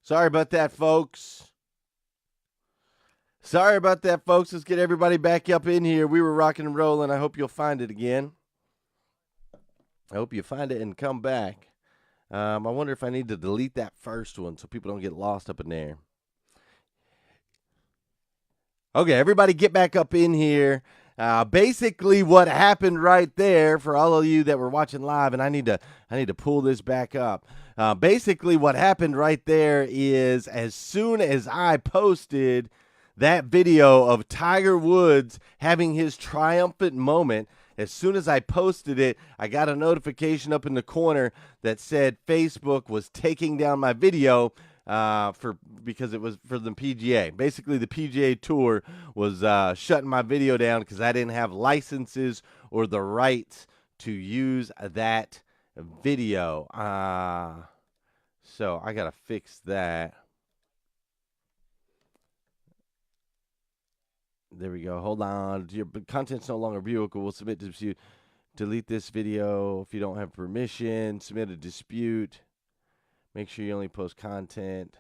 Sorry about that, folks. Sorry about that, folks. Let's get everybody back up in here. We were rocking and rolling. I hope you'll find it again. I hope you find it and come back. I wonder if I need to delete that first one so people don't get lost up in there. Okay, everybody get back up in here. Basically, what happened right there for all of you that were watching live, and I need to pull this back up. Basically, what happened right there is as soon as I posted that video of Tiger Woods having his triumphant moment, as soon as I posted it, I got a notification up in the corner that said Facebook was taking down my video because it was for the PGA. Basically, the PGA Tour was shutting my video down because I didn't have licenses or the rights to use that video. So I got to fix that. There we go. Hold on. Your content's no longer viewable. We'll submit to dispute. Delete this video if you don't have permission. Submit a dispute. Make sure you only post content.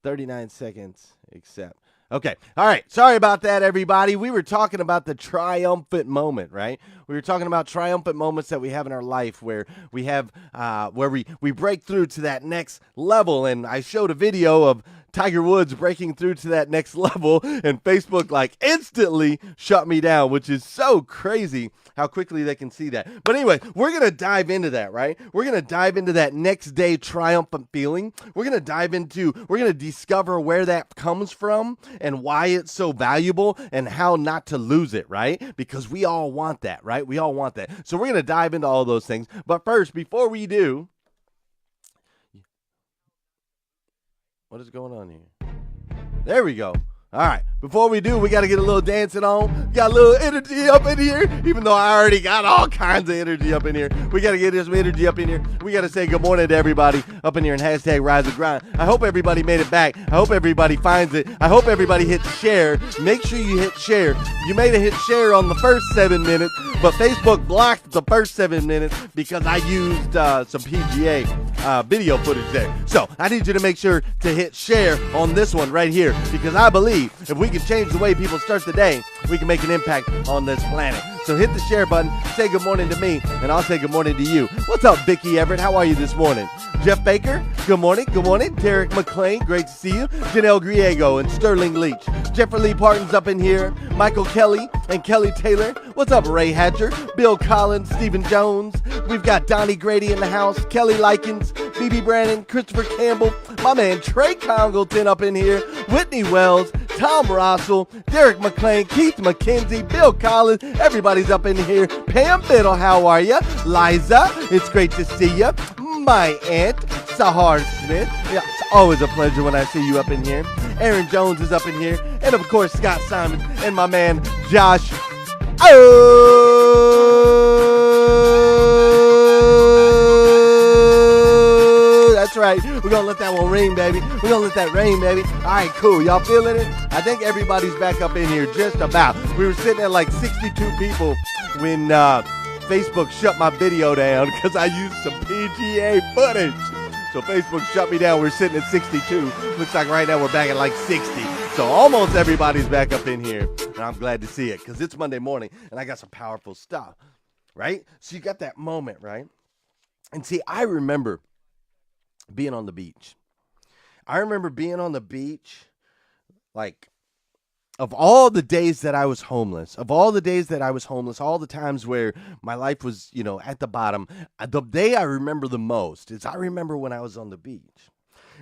39 seconds. Accept. Okay. All right. Sorry about that, everybody. We were talking about the triumphant moment, right? We were talking about triumphant moments that we have in our life where we have, where we break through to that next level. And I showed a video of Tiger Woods breaking through to that next level, and Facebook instantly shut me down, which is so crazy how quickly they can see that. But anyway, we're going to dive into that, right? We're going to dive into that next day triumphant feeling. We're going to discover where that comes from and why it's so valuable and how not to lose it, right? Because we all want that, right? We all want that. So we're going to dive into all those things. But first, before we do, what is going on here? There we go. All right. Before we do, we got to get a little dancing on. Got a little energy up in here, even though I already got all kinds of energy up in here. We got to get some energy up in here. We got to say good morning to everybody up in here and hashtag Rise and Grind. I hope everybody made it back. I hope everybody finds it. I hope everybody hits share. Make sure you hit share. You may have hit share on the first 7 minutes, but Facebook blocked the first 7 minutes because I used some PGA video footage there. So I need you to make sure to hit share on this one right here, because I believe if we can change the way people start the day, we can make an impact on this planet. So hit the share button, say good morning to me, and I'll say good morning to you. What's up, Vicki Everett? How are you this morning? Jeff Baker, good morning, good morning. Derek McClain, great to see you. Janelle Griego and Sterling Leach. Jeffrey Lee Parton's up in here. Michael Kelly and Kelly Taylor. What's up, Ray Hatcher? Bill Collins, Stephen Jones. We've got Donnie Grady in the house. Kelly Likens, BB Brandon, Christopher Campbell. My man Trey Congleton up in here. Whitney Wells, Tom Russell, Derek McClain, Keith McKenzie, Bill Collins. Everybody's up in here. Pam Biddle, how are you? Liza, it's great to see you. My aunt, Sahar Smith. Yeah, it's always a pleasure when I see you up in here. Aaron Jones is up in here. And of course, Scott Simons and my man, Josh. Oh, that's right. We're going to let that one ring, baby. We're going to let that rain, baby. All right, cool. Y'all feeling it? I think everybody's back up in here just about. We were sitting at like 62 people when Facebook shut my video down because I used some PGA footage. So Facebook shut me down. We're sitting at 62. Looks like right now we're back at like 60. So almost everybody's back up in here. And I'm glad to see it because it's Monday morning and I got some powerful stuff, right? So you got that moment, right? And see, I remember being on the beach. I remember being on the beach like, of all the days that I was homeless, all the times where my life was, at the bottom, the day I remember the most is I remember when I was on the beach.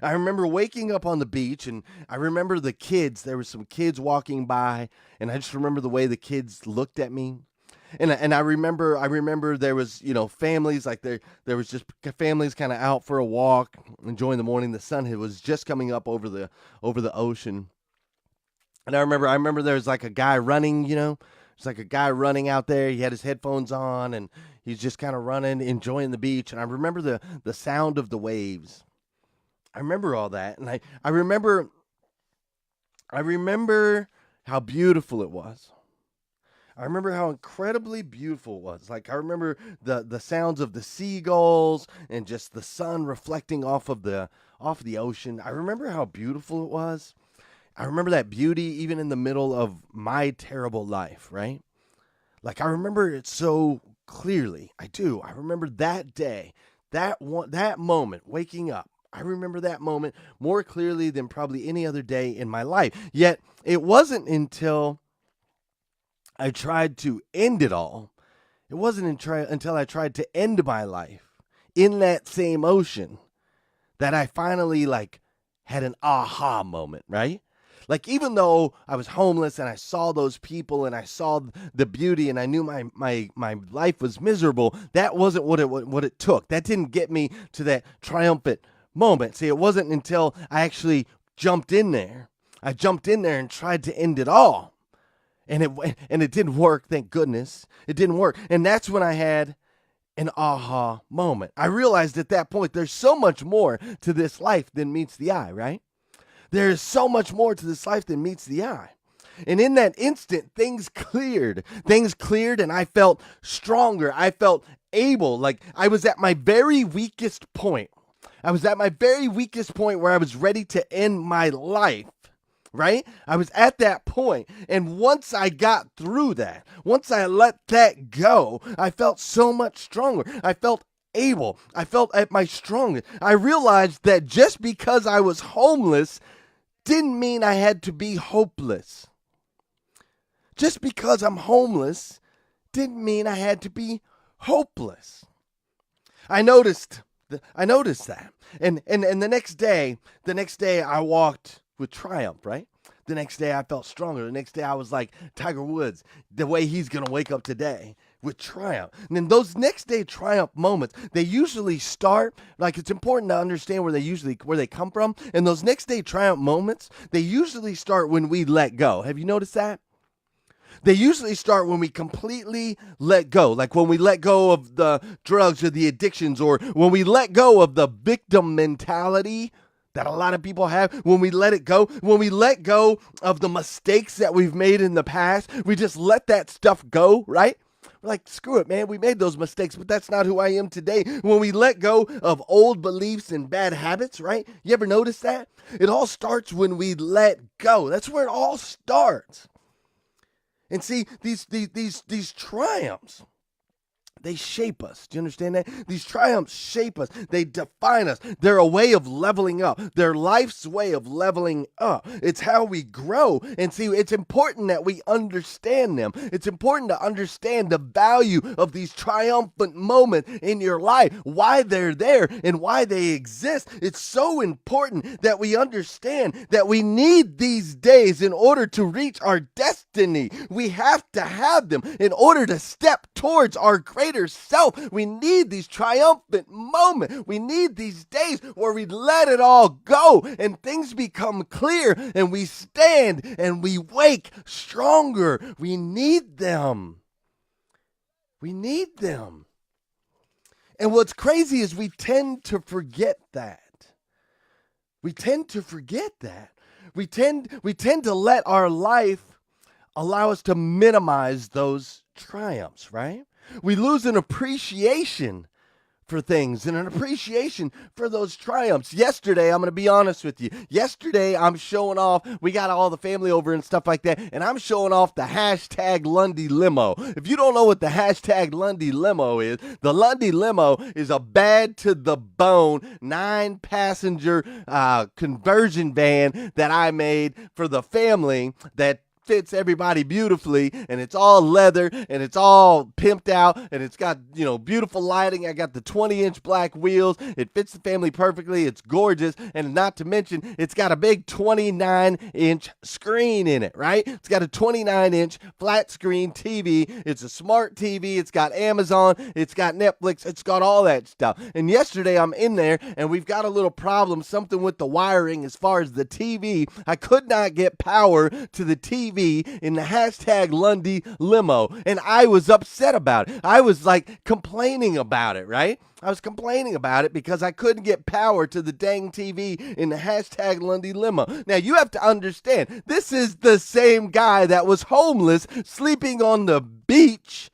I remember waking up on the beach, and I remember the kids. There were some kids walking by, and I just remember the way the kids looked at me. And I remember there was, families, like there was just families kind of out for a walk, enjoying the morning. The sun was just coming up over the ocean. And I remember there was like a guy running, it's like a guy running out there. He had his headphones on and he's just kind of running, enjoying the beach. And I remember the sound of the waves. I remember all that. And I remember how beautiful it was. I remember how incredibly beautiful it was. Like I remember the sounds of the seagulls and just the sun reflecting off the ocean. I remember how beautiful it was. I remember that beauty even in the middle of my terrible life, right? Like I remember it so clearly. I do. I remember that day, that moment, waking up. I remember that moment more clearly than probably any other day in my life. Yet it wasn't until I tried to end it all. It wasn't until I tried to end my life in that same ocean that I finally like had an aha moment, right? Like even though I was homeless and I saw those people and I saw the beauty and I knew my life was miserable, that wasn't what it took. That didn't get me to that triumphant moment. See, it wasn't until I actually jumped in there. I jumped in there and tried to end it all. And it didn't work, thank goodness. It didn't work. And that's when I had an aha moment. I realized at that point there's so much more to this life than meets the eye, right? There is so much more to this life than meets the eye. And in that instant, things cleared. Things cleared, and I felt stronger. I felt able. Like I was at my very weakest point. I was at my very weakest point where I was ready to end my life. Right? I was at that point. And once I got through that, once I let that go, I felt so much stronger. I felt able. I felt at my strongest. I realized that just because I was homeless didn't mean I had to be hopeless. Just because I'm homeless didn't mean I had to be hopeless. I noticed that. And the next day I walked with triumph, right? The next day I felt stronger. The next day I was like Tiger Woods, the way he's going to wake up today with triumph. And then those next day triumph moments, they usually start, like it's important to understand where they come from. And those next day triumph moments, they usually start when we let go. Have you noticed that? They usually start when we completely let go, like when we let go of the drugs or the addictions, or when we let go of the victim mentality that a lot of people have. When we let it go, when we let go of the mistakes that we've made in the past, we just let that stuff go, right? We're like, screw it, man. We made those mistakes, but that's not who I am today. When we let go of old beliefs and bad habits, right? You ever notice that? It all starts when we let go. That's where it all starts. And see, these triumphs, they shape us. Do you understand that? These triumphs shape us. They define us. They're a way of leveling up. They're life's way of leveling up. It's how we grow. And see, it's important that we understand them. It's important to understand the value of these triumphant moments in your life, why they're there and why they exist. It's so important that we understand that we need these days in order to reach our destiny. We have to have them in order to step towards our greater self. We need these triumphant moments. We need these days where we let it all go and things become clear and we stand and we wake stronger. We need them. We need them. And what's crazy is we tend to forget that. We tend to forget that. We tend to let our life allow us to minimize those triumphs, right? We lose an appreciation for things and an appreciation for those triumphs. Yesterday, I'm going to be honest with you. Yesterday, I'm showing off. We got all the family over and stuff like that, and I'm showing off the hashtag Lundy Limo. If you don't know what the hashtag Lundy Limo is, the Lundy Limo is a bad to the bone 9-passenger conversion van that I made for the family that fits everybody beautifully, and it's all leather and it's all pimped out and it's got, beautiful lighting. I got the 20-inch black wheels. It fits the family perfectly. It's gorgeous, and not to mention it's got a big 29-inch screen in it, right? It's got a 29-inch flat screen TV. It's a smart TV. It's got Amazon. It's got Netflix. It's got all that stuff. And yesterday I'm in there and we've got a little problem, something with the wiring as far as the TV. I could not get power to the TV TV in the hashtag Lundy limo, and I was upset about it. I was like complaining about it, right? I was complaining about it because I couldn't get power to the dang TV in the hashtag Lundy limo. Now, you have to understand, this is the same guy that was homeless, sleeping on the beach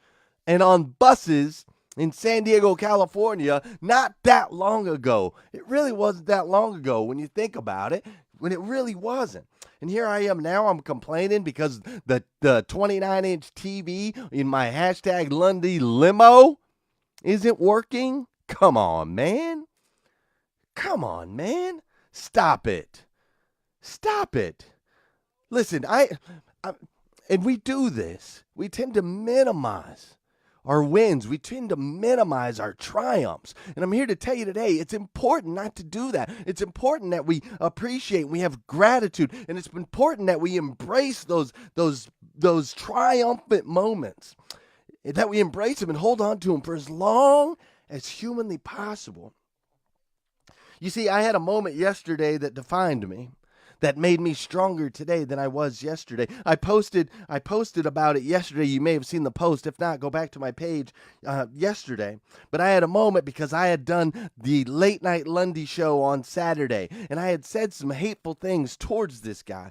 and on buses in San Diego, California, not that long ago. It really wasn't that long ago when you think about it, when it really wasn't. And here I am now, I'm complaining because the 29-inch TV in my hashtag Lundy limo isn't working. Come on, man. Come on, man. Stop it. Stop it. Listen, and we do this. We tend to minimize our wins. We tend to minimize our triumphs. And I'm here to tell you today, it's important not to do that. It's important that we appreciate, we have gratitude, and it's important that we embrace those triumphant moments, that we embrace them and hold on to them for as long as humanly possible. You see, I had a moment yesterday that defined me, that made me stronger today than I was yesterday. I posted about it yesterday. You may have seen the post. If not, go back to my page yesterday. But I had a moment because I had done the Late Night Lundy show on Saturday, and I had said some hateful things towards this guy,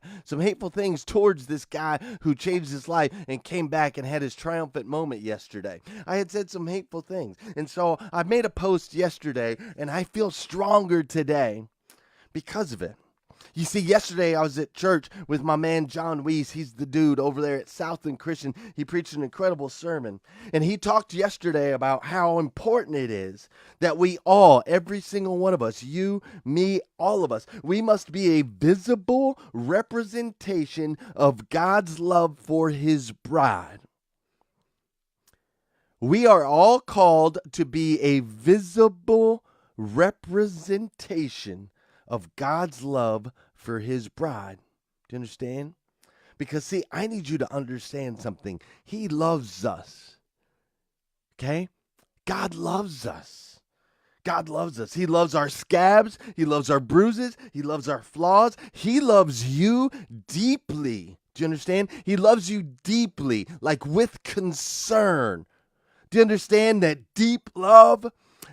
who changed his life and came back and had his triumphant moment yesterday. I had said some hateful things, and so I made a post yesterday, and I feel stronger today because of it. You see, yesterday I was at church with my man John Weiss. He's the dude over there at Southland Christian. He preached an incredible sermon. And he talked yesterday about how important it is that we all, every single one of us, you, me, all of us, we must be a visible representation of God's love for his bride. We are all called to be a visible representation of God's love for his bride. Do you understand? Because, see, I need you to understand something. He loves us. Okay? God loves us. God loves us. He loves our scabs. He loves our bruises. He loves our flaws. He loves you deeply. Do you understand? He loves you deeply, like with concern. Do you understand that deep love?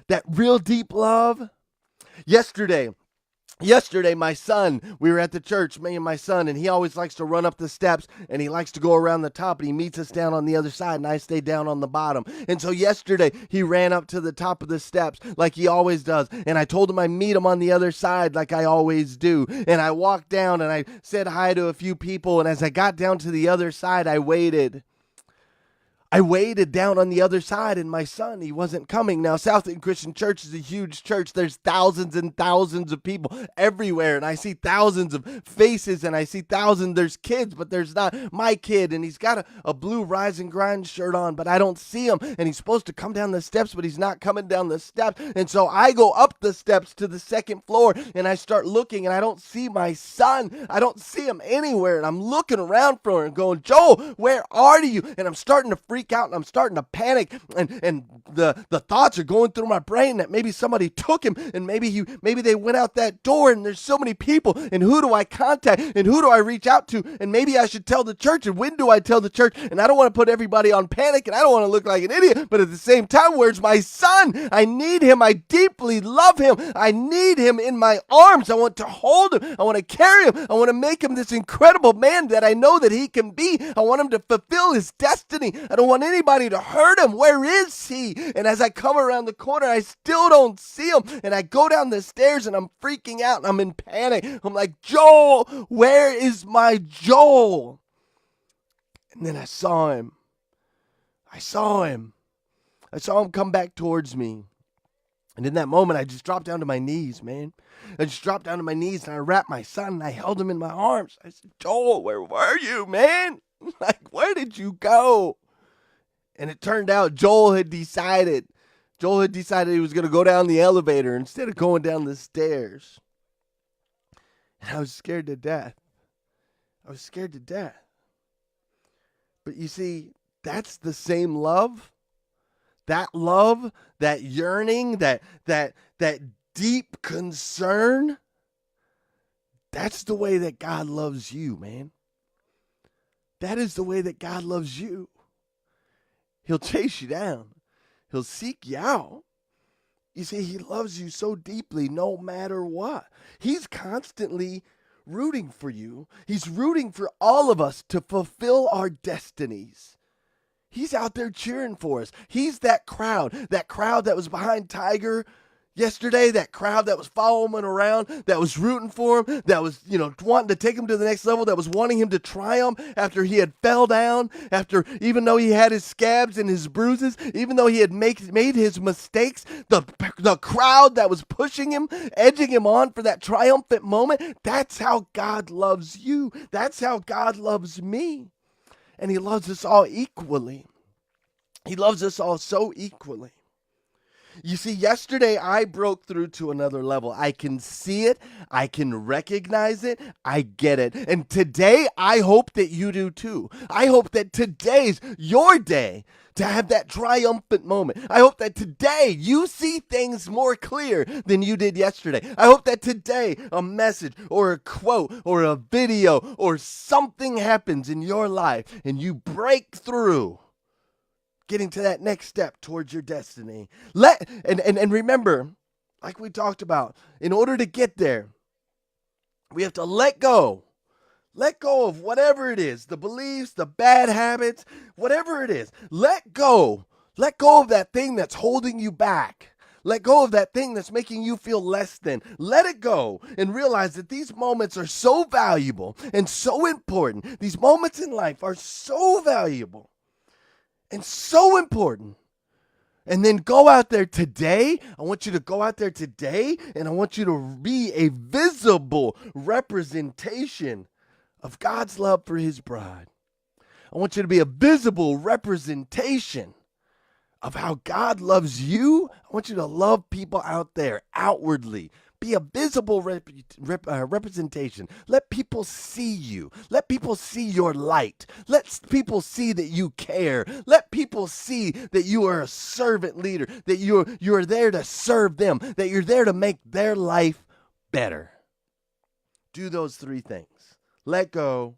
That real deep love? Yesterday, my son, we were at the church, me and my son, and he always likes to run up the steps, and he likes to go around the top, and he meets us down on the other side, and I stay down on the bottom. And so yesterday, he ran up to the top of the steps like he always does, and I told him I meet him on the other side like I always do. And I walked down, and I said hi to a few people, and as I got down to the other side, I waited. I waited down on the other side, and my son, he wasn't coming. Now, Southland Christian Church is a huge church. There's thousands and thousands of people everywhere, and I see thousands of faces, and I see there's kids, but there's not my kid, and he's got a blue Rise and Grind shirt on, but I don't see him, and he's supposed to come down the steps, but he's not coming down the steps, and so I go up the steps to the second floor, and I start looking, and I don't see my son. I don't see him anywhere, and I'm looking around for him and going, Joel, where are you? And I'm starting to freak out, and I'm starting to panic, and the thoughts are going through my brain that maybe somebody took him, and maybe they went out that door, and there's so many people, and who do I contact, and who do I reach out to, and maybe I should tell the church, and when do I tell the church? And I don't want to put everybody on panic, and I don't want to look like an idiot, but at the same time, where's my son? I need him. I deeply love him. I need him in my arms. I want to hold him. I want to carry him. I want to make him this incredible man that I know that he can be. I want him to fulfill his destiny. I don't want anybody to hurt him. Where is he? And as I come around the corner, I still don't see him. And I go down the stairs, and I'm freaking out, and I'm in panic. I'm like, Joel, where is my Joel? And then I saw him. I saw him come back towards me. And in that moment, I just dropped down to my knees, man. I just dropped down to my knees, and I wrapped my son, and I held him in my arms. I said, Joel, where were you, man? Like, where did you go? And it turned out Joel had decided he was going to go down the elevator instead of going down the stairs. And I was scared to death. But you see, that's the same love. That love, that yearning, that deep concern. That's the way that God loves you, man. That is the way that God loves you. He'll chase you down. He'll seek you out. You see, he loves you so deeply no matter what. He's constantly rooting for you. He's rooting for all of us to fulfill our destinies. He's out there cheering for us. He's that crowd that was behind Tiger yesterday, that crowd that was following him around, that was rooting for him, that was, wanting to take him to the next level, that was wanting him to triumph after he had fell down, after, even though he had his scabs and his bruises, even though he had made his mistakes, the crowd that was pushing him, edging him on for that triumphant moment. That's how God loves you. That's how God loves me. And he loves us all equally. He loves us all so equally. You see, yesterday I broke through to another level. I can see it. I can recognize it. I get it. And today, I hope that you do too. I hope that today's your day to have that triumphant moment. I hope that today you see things more clear than you did yesterday. I hope that today a message or a quote or a video or something happens in your life and you break through, getting to that next step towards your destiny. And remember, like we talked about, in order to get there, we have to let go. Let go of whatever it is, the beliefs, the bad habits, whatever it is. Let go. Let go of that thing that's holding you back. Let go of that thing that's making you feel less than. Let it go and realize that these moments are so valuable and so important. These moments in life are so valuable and so important. And then go out there today. I want you to go out there today, and I want you to be a visible representation of God's love for his bride. I want you to be a visible representation of how God loves you. I want you to love people out there outwardly. Be a visible representation. Let people see you. Let people see your light. Let people see that you care. Let people see that you are a servant leader, that you are there to serve them, that you're there to make their life better. Do those three things. Let go,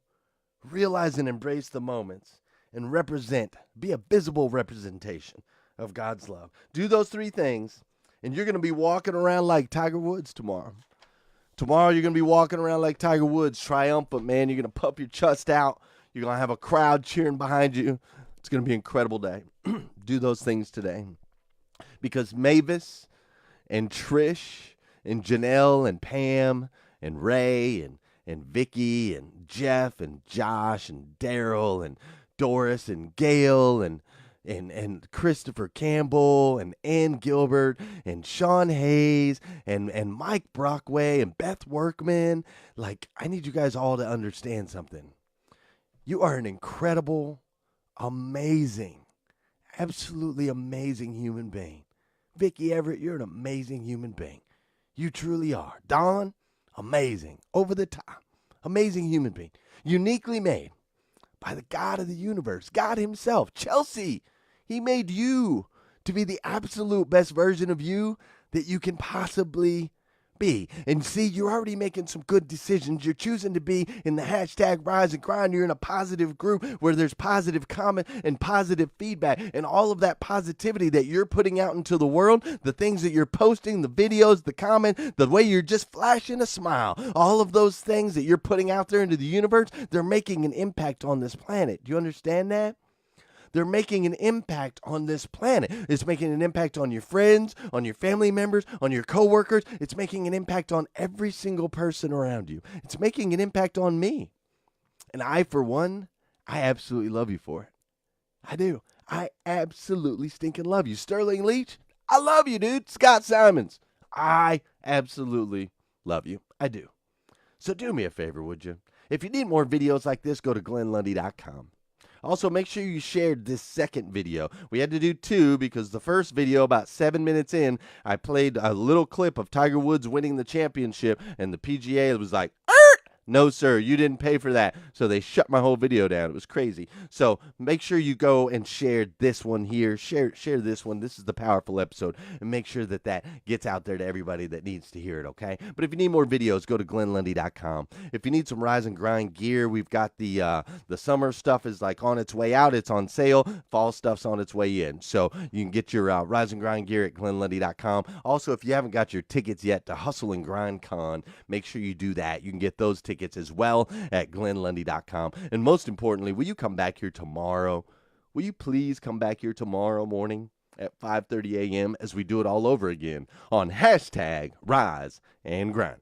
realize and embrace the moments, and represent. Be a visible representation of God's love. Do those three things, and you're going to be walking around like Tiger Woods tomorrow. Tomorrow you're going to be walking around like Tiger Woods, triumphant, man. You're going to puff your chest out. You're going to have a crowd cheering behind you. It's going to be an incredible day. Do those things today. Because Mavis and Trish and Janelle and Pam and Ray and Vicky and Jeff and Josh and Daryl and Doris and Gail and Christopher Campbell and Ann Gilbert and Sean Hayes and Mike Brockway and Beth Workman. Like, I need you guys all to understand something. You are an incredible, amazing, absolutely amazing human being. Vicky Everett, you're an amazing human being. You truly are. Don, amazing, over the top, amazing human being, uniquely made by the God of the universe, God himself. Chelsea, he made you to be the absolute best version of you that you can possibly be. And see, you're already making some good decisions. You're choosing to be in the hashtag Rise and Grind. You're in a positive group where there's positive comment and positive feedback, and all of that positivity that you're putting out into the world, the things that you're posting, the videos, the comment, the way you're just flashing a smile, all of those things that you're putting out there into the universe, they're making an impact on this planet. Do you understand that? They're making an impact on this planet. It's making an impact on your friends, on your family members, on your coworkers. It's making an impact on every single person around you. It's making an impact on me. And I, for one, I absolutely love you for it. I do. I absolutely stinking love you. Sterling Leach, I love you, dude. Scott Simons, I absolutely love you. I do. So do me a favor, would you? If you need more videos like this, go to GlennLundy.com. Also, make sure you shared this second video. We had to do two because the first video, about 7 minutes in, I played a little clip of Tiger Woods winning the championship, and the PGA was like, No, sir, you didn't pay for that. So they shut my whole video down. It was crazy. So make sure you go and share this one here. Share this one. This is the powerful episode. And make sure that that gets out there to everybody that needs to hear it, okay? But if you need more videos, go to GlennLundy.com. If you need some Rise and Grind gear, we've got the summer stuff is like on its way out. It's on sale. Fall stuff's on its way in. So you can get your Rise and Grind gear at GlennLundy.com. Also, if you haven't got your tickets yet to Hustle and Grind Con, make sure you do that. You can get those tickets as well at GlennLundy.com. And most importantly, will you come back here tomorrow? Will you please come back here tomorrow morning at 5:30 a.m. as we do it all over again on hashtag Rise and Grind.